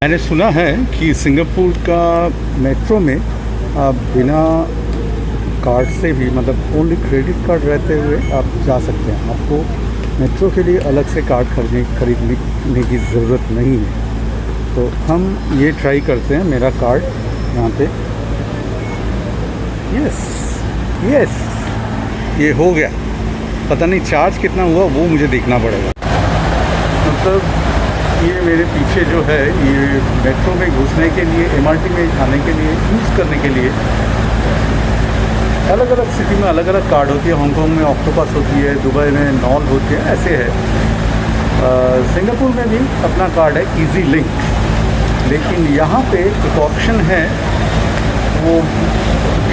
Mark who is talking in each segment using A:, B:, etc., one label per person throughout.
A: मैंने सुना है कि सिंगापुर का मेट्रो में आप बिना कार्ड से भी, मतलब ओनली क्रेडिट कार्ड रहते हुए आप जा सकते हैं। आपको मेट्रो के लिए अलग से कार्ड खरीदने की ज़रूरत नहीं है। तो हम ये ट्राई करते हैं। मेरा कार्ड यहाँ पे, यस ये हो गया। पता नहीं चार्ज कितना हुआ, वो मुझे देखना पड़ेगा। मतलब ये मेरे पीछे जो है, ये मेट्रो में घुसने के लिए, MRT में जाने के लिए, यूज़ करने के लिए अलग अलग सिटी में अलग अलग कार्ड होती है। हांगकांग में ऑक्टोपस होती है, दुबई में नॉल होती है, ऐसे है। सिंगापुर में भी अपना कार्ड है इजी लिंक, लेकिन यहाँ पे एक ऑप्शन है, वो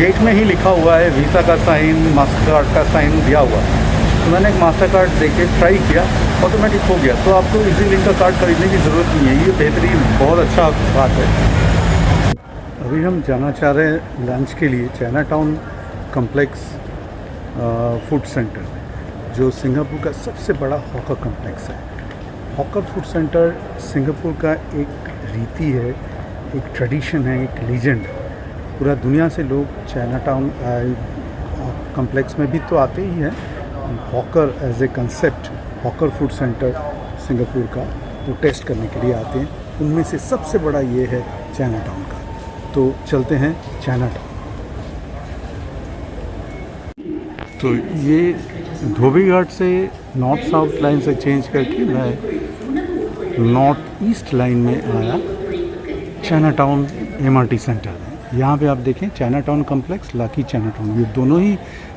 A: गेट में ही लिखा हुआ है, वीज़ा का साइन, मास्टर कार्ड का साइन दिया हुआ है। तो मैंने एक मास्टर कार्ड देके ट्राई किया, ऑटोमेटिक हो गया। तो आपको इजी लिंक का कार्ड खरीदने की ज़रूरत नहीं है। ये बेहतरीन, बहुत अच्छा बात है। अभी हम जाना चाह रहे हैं लंच के लिए China town complex food centre, जो सिंगापुर का सबसे बड़ा हॉकर कम्प्लेक्स है। हॉकर फूड सेंटर सिंगापुर का एक रीति है, एक ट्रेडिशन है, एक लीजेंड है। पूरा दुनिया से लोग चाइना टाउन कम्प्लेक्स में भी तो आते ही हैं। Hawker as a concept, hawker food centre Singapore का, वो टेस्ट करने के लिए आते हैं। उनमें से सबसे बड़ा ये है चाइना टाउन का। तो चलते हैं चाइना टाउन। तो ये धोबी घाट से नॉर्थ साउथ लाइन से चेंज करके मैं नॉर्थ ईस्ट लाइन में आया चाइना टाउन MRT सेंटर में। यहाँ पे आप देखें चाइना टाउन कम्प्लेक्स, लाकी चाइना टाउन, ये दोनों ही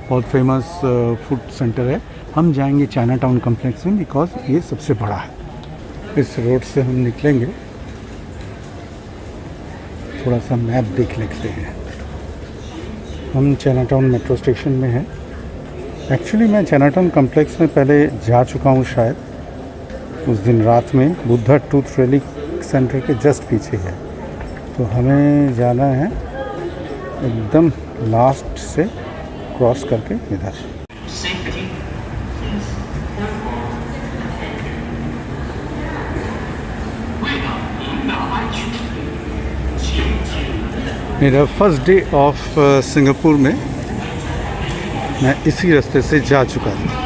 A: बहुत फेमस फूड सेंटर है। हम जाएंगे चाइना टाउन कम्प्लेक्स में बिकॉज ये सबसे बड़ा है। इस रोड से हम निकलेंगे, थोड़ा सा मैप देख लेते हैं। हम चाइना टाउन मेट्रो स्टेशन में हैं। एक्चुअली मैं चाइना टाउन कम्प्लेक्स में पहले जा चुका हूँ शायद, उस दिन रात में। बुद्धा टूथ रेलिक सेंटर के जस्ट पीछे है। तो हमें जाना है एकदम लास्ट से क्रॉस करके इधर। मेरा फर्स्ट डे ऑफ सिंगापुर में मैं इसी रास्ते से जा चुका था।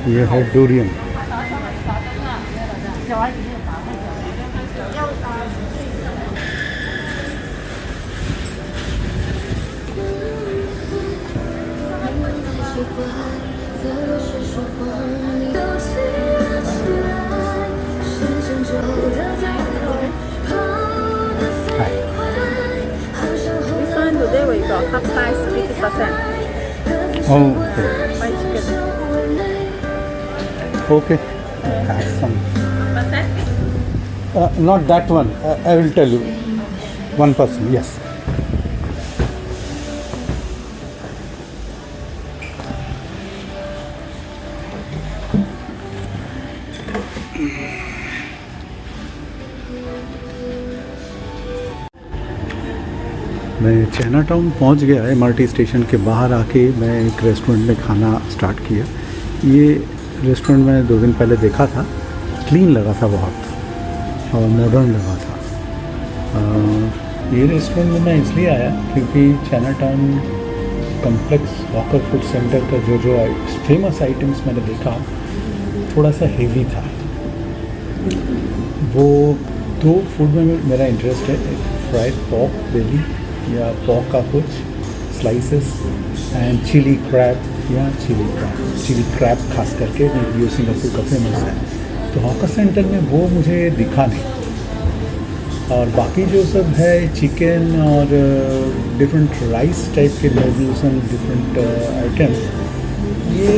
A: यह है Dorian.
B: Today we got half price 50%.
A: Oh,
B: Fried chicken.
A: okay. Have some.
B: What's that?
A: Not that one. I will tell you. One person. Yes. मैं चाइना टाउन पहुँच गया। MRT स्टेशन के बाहर आके मैं एक रेस्टोरेंट में खाना स्टार्ट किया। ये रेस्टोरेंट मैंने 2 दिन पहले देखा था, क्लीन लगा था बहुत और मॉडर्न लगा था। ये रेस्टोरेंट में मैं इसलिए आया क्योंकि China town complex hawker food centre का जो फेमस आइटम्स मैंने देखा थोड़ा सा हेवी था। वो 2 फूड में मेरा इंटरेस्ट है, फ्राइड पॉर्क बेली या पॉर्क का कुछ स्लाइसेस एंड चिली क्रैब या चिली क्रैब खास करके ये सिंगापुर का फेमस है। तो हॉकर सेंटर में वो मुझे दिखा नहीं। और बाकी जो सब है चिकन और डिफरेंट राइस टाइप के नूडल्स एंड डिफरेंट आइटम्स, ये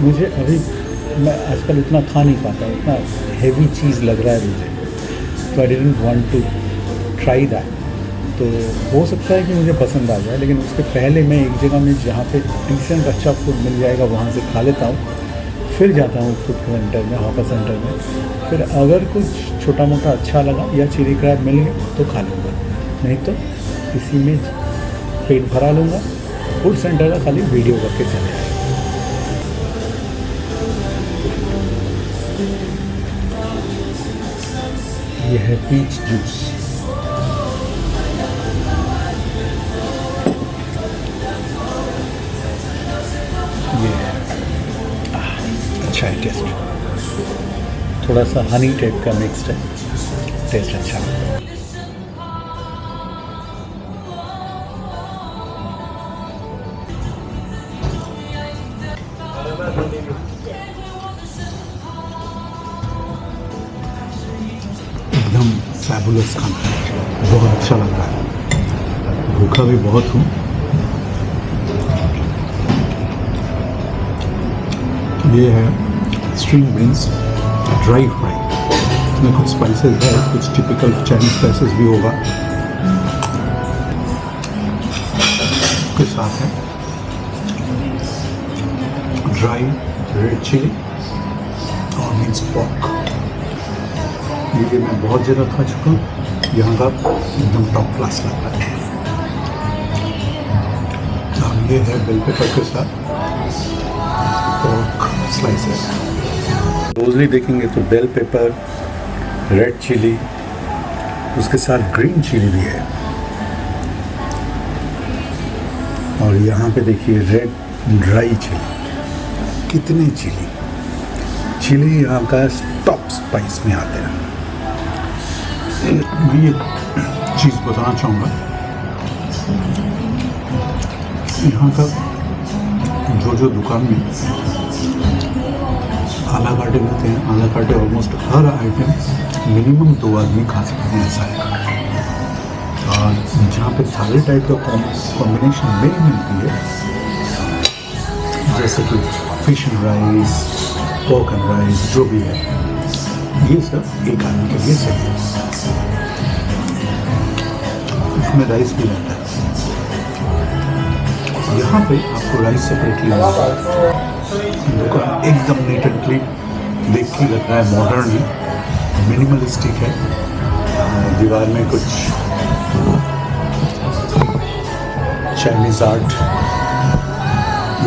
A: मुझे अभी, मैं आजकल उतना खा नहीं पाता, उतना हेवी चीज़ लग रहा है मुझे। तो I didn't want to try that. तो हो सकता है कि मुझे पसंद आ जाए, लेकिन उसके पहले मैं एक जगह में जहाँ पे डिसेंट अच्छा फूड मिल जाएगा वहाँ से खा लेता हूँ, फिर जाता हूँ फूड सेंटर में, हॉकर सेंटर में। फिर अगर कुछ छोटा मोटा अच्छा लगा या चिली क्रैब मिल गया तो खा लूँगा, नहीं तो इसी में पेट भरा लूँगा। फूड सेंटर का खाली वीडियो करके चले आए। ये है पीच जूस। ये अच्छा है टेस्ट, थोड़ा सा हनी टाइप का मिक्स्ड है, टेस्ट अच्छा है। एकदम फैबुलस खाना, बहुत अच्छा लग रहा है। भूखा भी बहुत हूँ। ये है स्ट्रिंग बीन्स ड्राई फ्राई। इसमें कुछ स्पाइसेस है, कुछ टिपिकल चाइनीज स्पाइसेस भी होगा। उसके साथ है ड्राई रेड चिली और मिन्स पॉर्क। ये मैं बहुत जगह खा चुका हूँ, यहाँ का एकदम टॉप क्लास लगता है। और ये है बेल पेपर के साथ पॉर्क स्लाइसेस। रोजली देखेंगे तो बेल पेपर, रेड चिली, उसके साथ ग्रीन चिली भी है। और यहाँ पे देखिए रेड ड्राई चिली। कितने चिली यहाँ का टॉप स्पाइस में आते हैं। मैं ये चीज़ बताना चाहूँगा, यहाँ का जो दुकान में आला काटे मिलते हैं, आला काटे ऑलमोस्ट हर आइटम मिनिमम 2 आदमी खा सकते हैं, ऐसा है। और जहाँ पे सारे टाइप का कॉम्बिनेशन में मिलती है, जैसे कि fish and rice, pork and rice, जो भी है, ये सब एक आदमी के लिए सही है। इसमें राइस भी रहता है। यहाँ पे आपको राइस सेपरेटली मिलता है। दुकान एकदम नीट एंड क्लीन, देख के लग रहा है मॉडर्न है, मिनिमलिस्टिक है। दीवार में कुछ चाइनीज आर्ट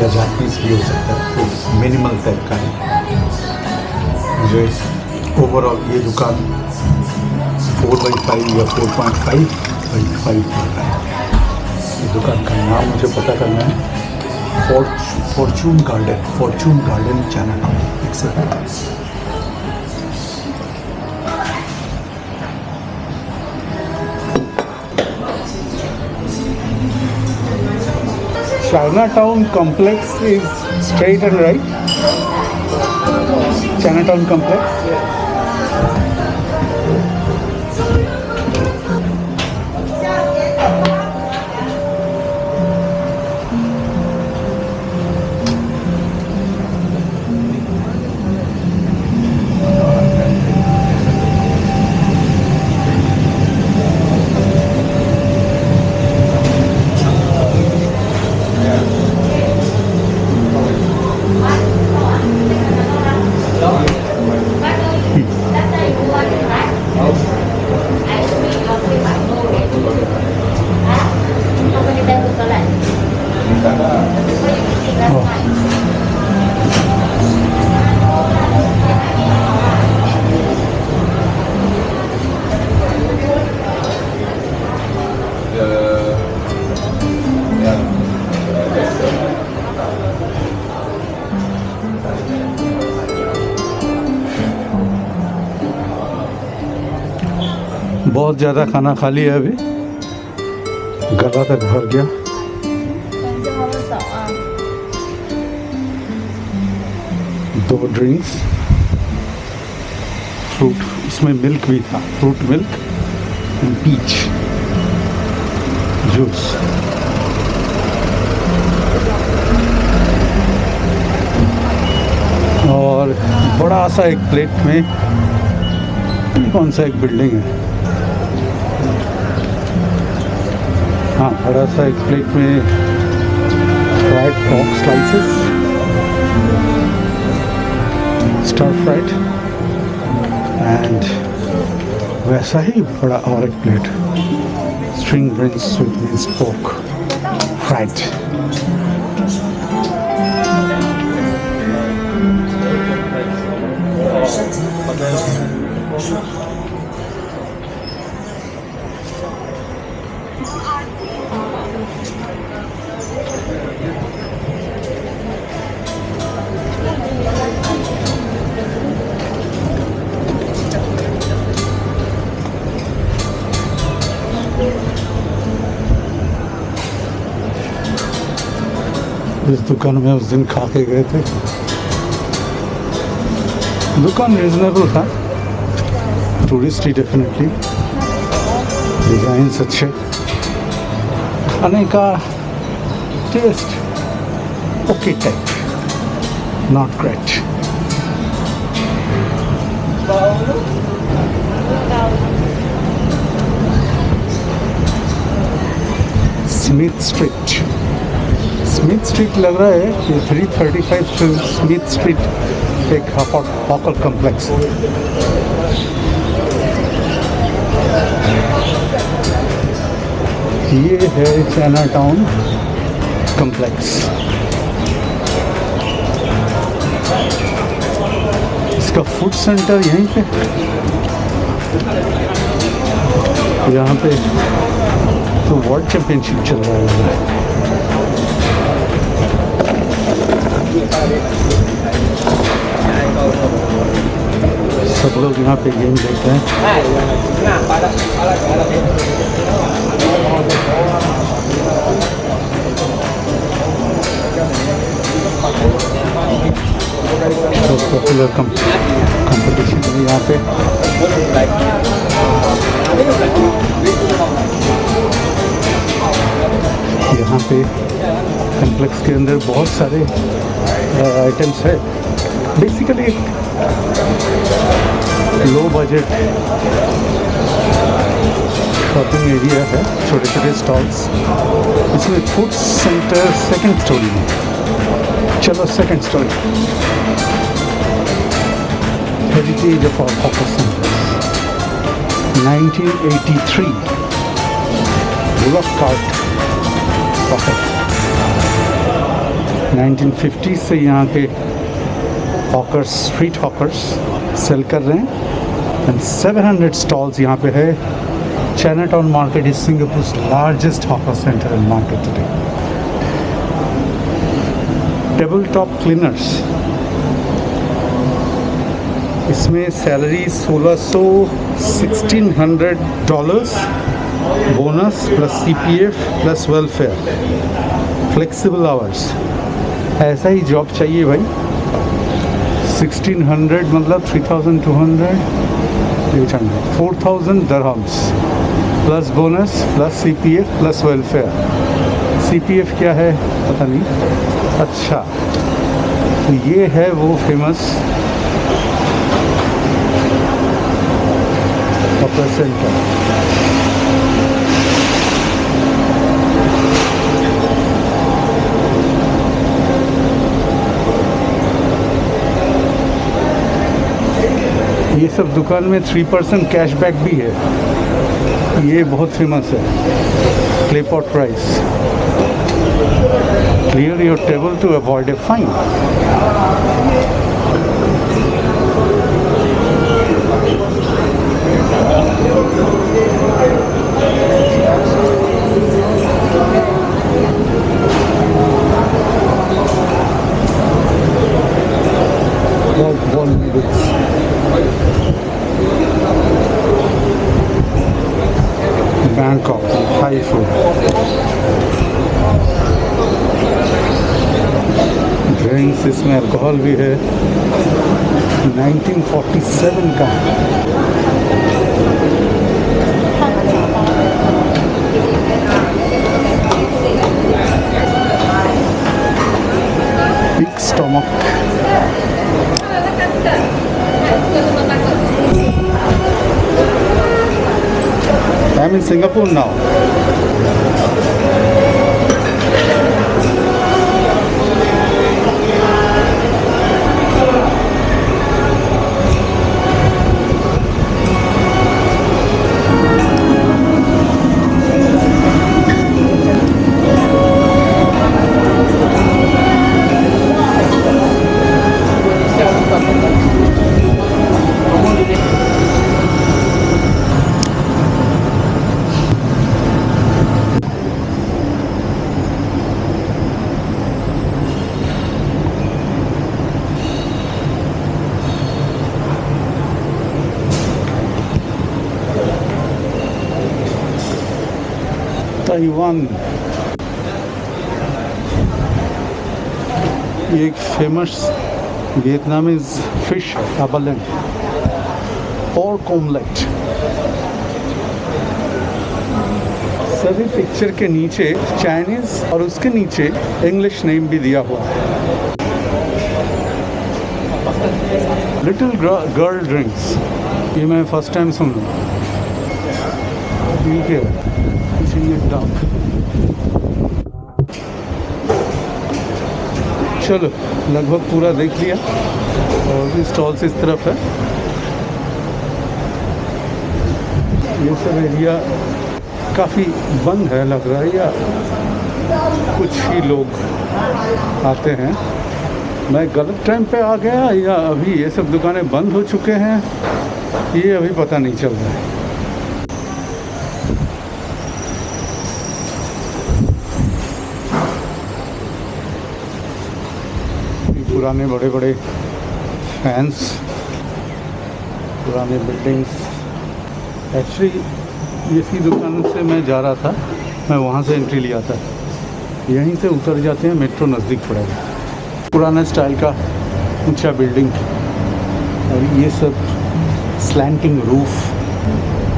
A: या जापानीज भी हो सकता है, तो मिनिमल टाइप का है। मुझे ओवरऑल ये दुकान 4/5 या 4.5/5 लग रहा है। ये दुकान का नाम मुझे पता करना है, फॉर्चून गार्डन चाइनाटाउन। एक second, Chinatown complex is straight and right. Chinatown complex. बहुत ज़्यादा खाना खा लिया अभी, गला तक भर गया। दो ड्रिंक्स, फ्रूट, उसमें मिल्क भी था, fruit milk and peach juice. और बड़ा सा एक प्लेट में, कौन सा एक बिल्डिंग है, हाँ, बड़ा सा एक प्लेट में fried pork slices, stir fried, and वैसा ही बड़ा और एक plate string beans with mince pork. Right. इस दुकान में उस दिन खा के गए थे। दुकान रिजनेबल था, टूरिस्टी डेफिनेटली, डिजाइन अच्छे, खाने का taste okay type, not great. Smith Street, Smith Street लग रहा है कि 335 स्मिथ स्ट्रीट एक हॉकर कॉम्प्लेक्स है। ये है चाइना टाउन कॉम्प्लेक्स। इसका फूड सेंटर यहीं पे, यहाँ पे तो वर्ल्ड चैंपियनशिप चल रहा है। सब लोग यहाँ पे गेम देखते हैं। तो पॉपुलर कंपटीशन है यहाँ पे। यहाँ पे कॉम्प्लेक्स के अंदर बहुत सारे आइटम्स है। बेसिकली एक लो बजट शॉपिंग एरिया है, छोटे छोटे स्टॉल्स। इसमें फूड सेंटर सेकंड स्टोरी में। चलो second story, heritage of hawker centres 1983 bullock cart hawker. 1950 से यहाँ के हॉकर्स, स्ट्रीट हॉकर्स सेल कर रहे हैं। एंड 700 स्टॉल्स यहाँ पे है। Chinatown market is Singapore's largest hawker center and market today. Table top cleaners, इसमें salary $1600 bonus plus CPF plus welfare, flexible hours. ऐसा ही जॉब चाहिए भाई। 1600 मतलब 3200, 800, 4000 दरहम्स plus bonus plus CPF plus welfare. CPF क्या है पता नहीं। अच्छा, तो ये है वो फेमस हॉकर सेंटर। ये सब दुकान में 3% कैशबैक भी है। ये बहुत फेमस है। Clay pot price, clear your table to avoid a fine. Bangkok, Thai food. Drinks, इसमें अल्कोहल भी है। 1947 का। Big stomach. I'm in Singapore now. Taiwan. ये एक famous Vietnamese fish abalone pork omelette. सभी पिक्चर के नीचे चाइनीज और उसके नीचे इंग्लिश नेम भी दिया हुआ है। लिटिल गर्ल ड्रिंक्स, ये मैं फर्स्ट टाइम सुन रहा हूँ। ठीक है, ये डक। चलो लगभग पूरा देख लिया और भी स्टॉल्स इस तरफ है। ये सब एरिया काफ़ी बंद है लग रहा है, या कुछ ही लोग आते हैं। मैं गलत टाइम पे आ गया या अभी ये सब दुकानें बंद हो चुके हैं, ये अभी पता नहीं चल रहा है। पुराने बड़े बड़े फैंस, पुराने बिल्डिंग्स। एक्चुअली इसी दुकान से मैं जा रहा था, मैं वहाँ से एंट्री लिया था। यहीं से उतर जाते हैं, मेट्रो नज़दीक पड़ेगा। पुराना स्टाइल का ऊंचा बिल्डिंग और ये सब स्लैंटिंग रूफ।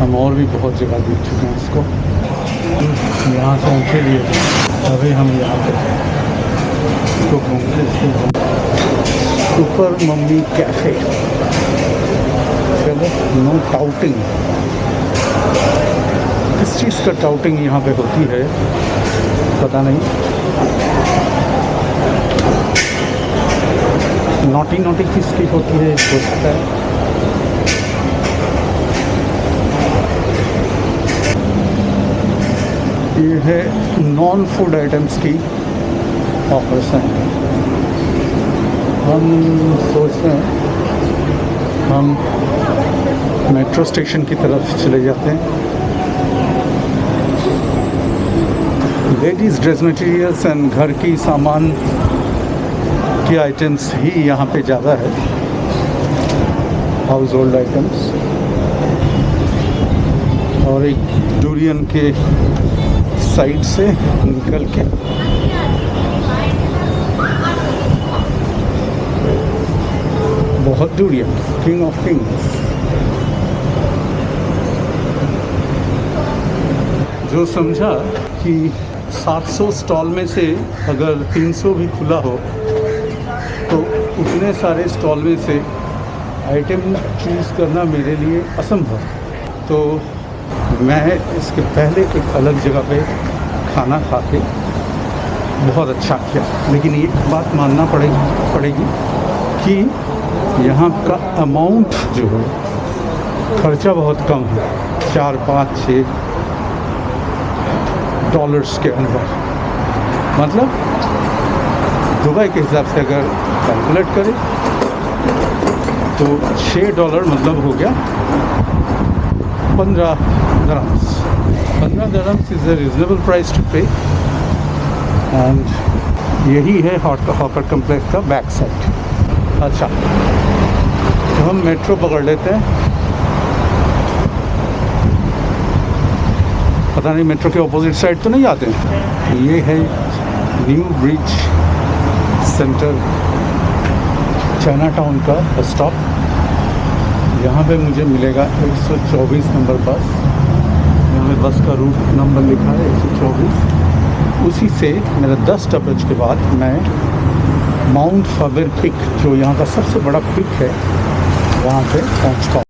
A: हम और भी बहुत जगह देख चुके हैं इसको। यहाँ से एंट्री लिए अभी हम यहाँ पे तो घूमते सुपर मम्मी कैफ़े। चलो, नो टाउटिंग। किस चीज़ का टाउटिंग यहाँ पे होती है पता नहीं। नोटी नोटी किसकी होती है हो सकता है। ये है नॉन फूड आइटम्स की ऑफर्स हैं। हम सोचते हैं हम मेट्रो स्टेशन की तरफ चले जाते हैं। लेडीज़ ड्रेस मटेरियल्स एंड घर की सामान के आइटम्स ही यहाँ पे ज़्यादा है, हाउस होल्ड आइटम्स। और एक डूरियन के साइड से निकल के बहुत डूरियन, किंग ऑफ किंग्स। जो समझा कि 700 स्टॉल में से अगर 300 भी खुला हो तो उतने सारे स्टॉल में से आइटम चूज़ करना मेरे लिए असंभव। तो मैं इसके पहले एक अलग जगह पे खाना खा के बहुत अच्छा किया, लेकिन एक बात मानना पड़ेगी कि यहाँ का अमाउंट जो है, खर्चा बहुत कम है, 4, 5, 6 डॉलर्स के अंदर। मतलब दुबई के हिसाब से अगर कैलकुलेट करें तो $6 मतलब हो गया 15 dirhams। 15 dirhams is a reasonable price to pay. And यही है हॉकर कम्प्लेक्स का बैक साइड। अच्छा, तो हम मेट्रो पकड़ लेते हैं। पता नहीं मेट्रो के ऑपोजिट साइड तो नहीं आते हैं। ये है new bridge centre, China town का स्टॉप। यहाँ पे मुझे मिलेगा 124 नंबर बस। यहाँ पे बस का रूट नंबर लिखा है 124। उसी से मेरा 10 स्टॉपेज के बाद मैं माउंट फाबर पिक, जो यहाँ का सबसे बड़ा पिक है, वहाँ पे पहुँचता हूँ।